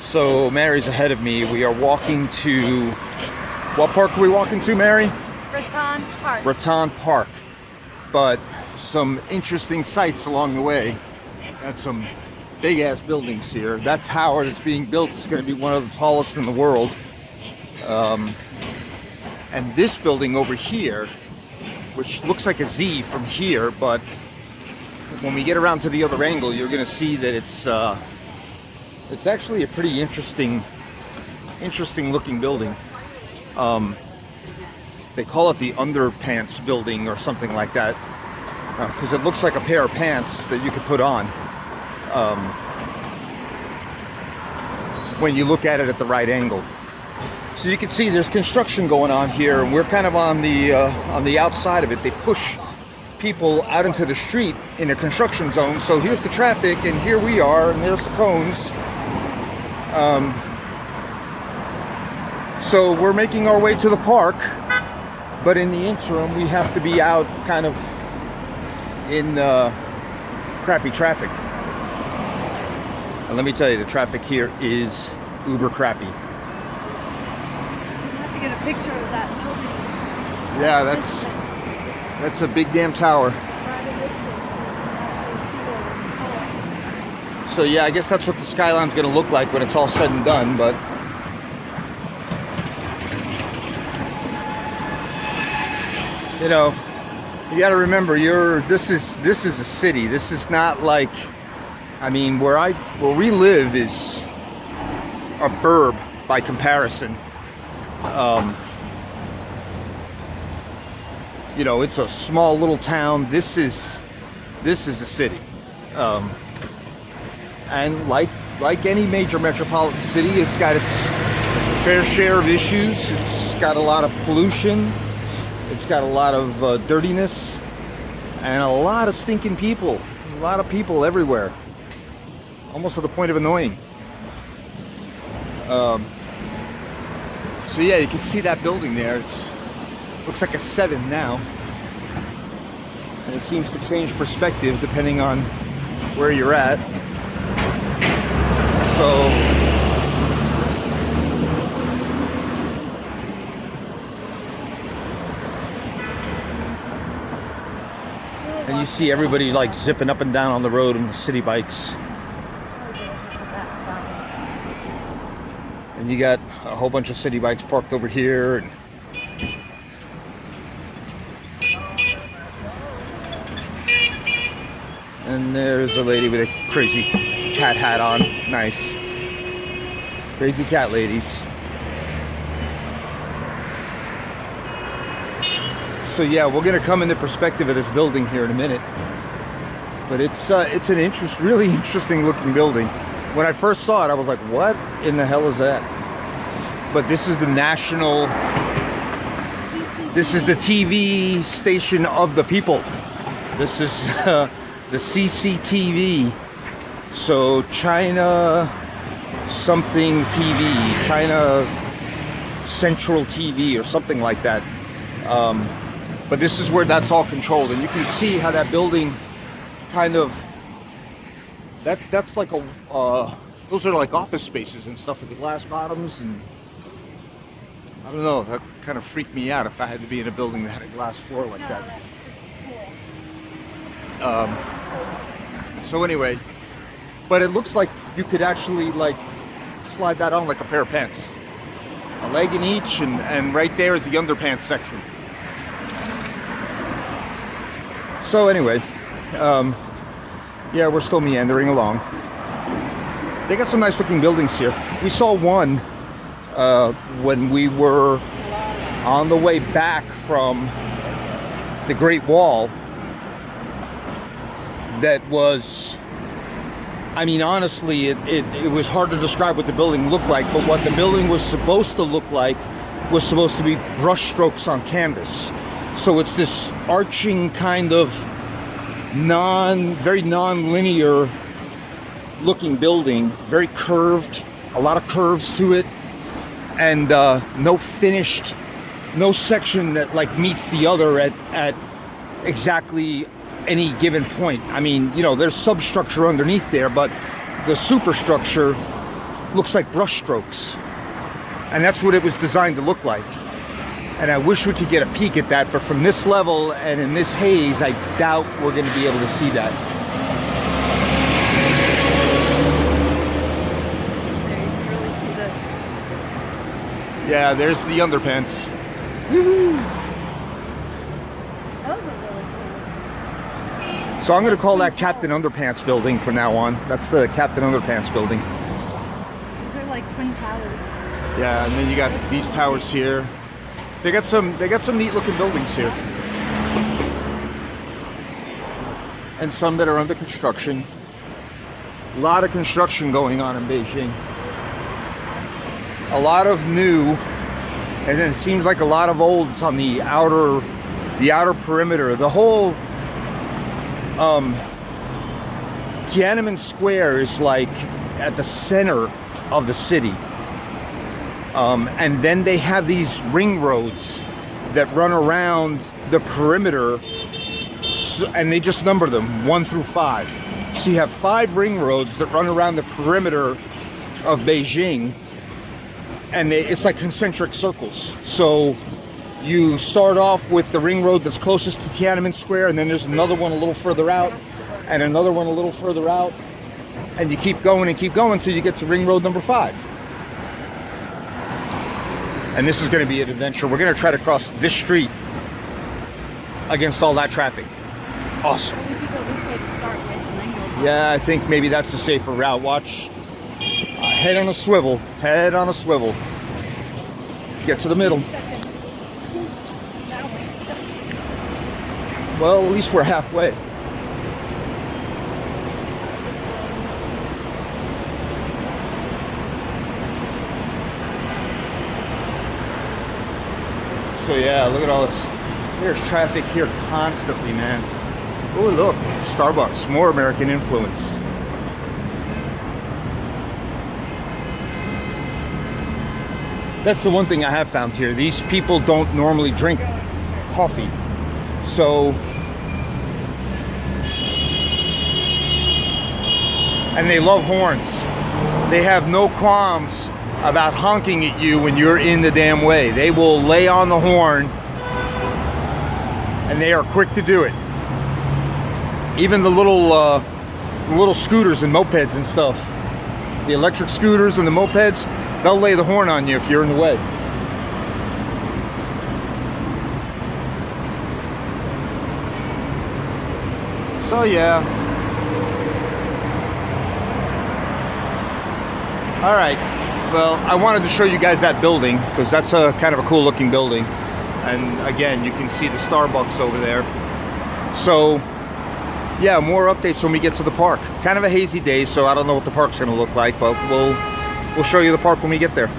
So Mary's ahead of me. We are walking to, what park are we walking to, Mary? Ritan Park. Ritan Park. But some interesting sights along the way. Got some big ass buildings here. That tower that's being built is going to be one of the tallest in the world. And this building over here, which looks like a Z from here, but when we get around to the other angle, you're going to see that it's actually a pretty interesting looking building. They call it the Underpants building or something like that, because it looks like a pair of pants that you could put on when you look at it at the right angle. So you can see there's construction going on here, and we're kind of on the outside of it. They push people out into the street in a construction zone. So here's the traffic, and here we are, and there's the cones. So we're making our way to the park, but in the interim, we have to be out kind of in crappy traffic. And let me tell you, the traffic here is uber crappy. Get a picture of that building. Yeah, that's a big damn tower. So yeah, I guess that's what the skyline's gonna look like when it's all said and done, but you know, you gotta remember this is a city. This is not like, I mean, where we live is a burb by comparison. You know, it's a small little town. This is a city, and like any major metropolitan city, it's got its fair share of issues. It's got a lot of pollution. It's got a lot of dirtiness and a lot of stinking people. A lot of people everywhere, almost to the point of annoying. So yeah, you can see that building there. It looks like a 7 now. And it seems to change perspective depending on where you're at. So and you see everybody like zipping up and down on the road on the city bikes. And you got a whole bunch of city bikes parked over here. And there's the lady with a crazy cat hat on. Nice. Crazy cat ladies. So yeah, we're gonna come into perspective of this building here in a minute. But it's an really interesting looking building. When I first saw it, I was like, what in the hell is that? But this is the TV station of the people. This is the CCTV. So China something TV, China Central TV or something like that. But this is where that's all controlled. And you can see how that building kind of, that's like those are like office spaces and stuff with the glass bottoms, and I don't know, that kind of freaked me out if I had to be in a building that had a glass floor like that. So anyway, but it looks like you could actually like slide that on like a pair of pants. A leg in each, and right there is the underpants section. So anyway, yeah, we're still meandering along. They got some nice looking buildings here. We saw one when we were on the way back from the Great Wall that was, I mean, honestly, it was hard to describe what the building looked like, but what the building was supposed to look like was supposed to be brush strokes on canvas. So it's this arching kind of very non-linear looking building, very curved, a lot of curves to it, and no section that like meets the other at exactly any given point. I mean, you know, there's substructure underneath there, but the superstructure looks like brush strokes. And that's what it was designed to look like. And I wish we could get a peek at that, but from this level and in this haze, I doubt we're going to be able to see that. There you can really see the. Yeah, there's the underpants. Woo-hoo. Those are really cool. So I'm going to call that Captain Underpants building from now on. That's the Captain Underpants building. These are like twin towers. Yeah, and then you got these towers here. They got some neat looking buildings here. And some that are under construction. A lot of construction going on in Beijing. A lot of new, and then it seems like a lot of old. It's on the outer perimeter. The whole Tiananmen Square is like at the center of the city. And then they have these ring roads that run around the perimeter, and they just number them 1 through 5. So you have 5 ring roads that run around the perimeter of Beijing, and it's like concentric circles. So you start off with the ring road that's closest to Tiananmen Square, and then there's another one a little further out, and another one a little further out, and you keep going until you get to ring road number 5. And this is going to be an adventure. We're going to try to cross this street against all that traffic. Awesome. Yeah, I think maybe that's the safer route. Watch. Head on a swivel. Head on a swivel. Get to the middle. Well, at least we're halfway. So yeah, look at all this. There's traffic here constantly, man. Oh, look, Starbucks, more American influence. That's the one thing I have found here. These people don't normally drink coffee. So, and they love horns. They have no qualms about honking at you when you're in the damn way. They will lay on the horn, and they are quick to do it. Even the little scooters and mopeds and stuff, the electric scooters and the mopeds, they'll lay the horn on you if you're in the way. So yeah. All right. Well, I wanted to show you guys that building because that's a kind of a cool looking building. And again, you can see the Starbucks over there. So yeah, more updates when we get to the park. Kind of a hazy day, so I don't know what the park's going to look like, but we'll show you the park when we get there.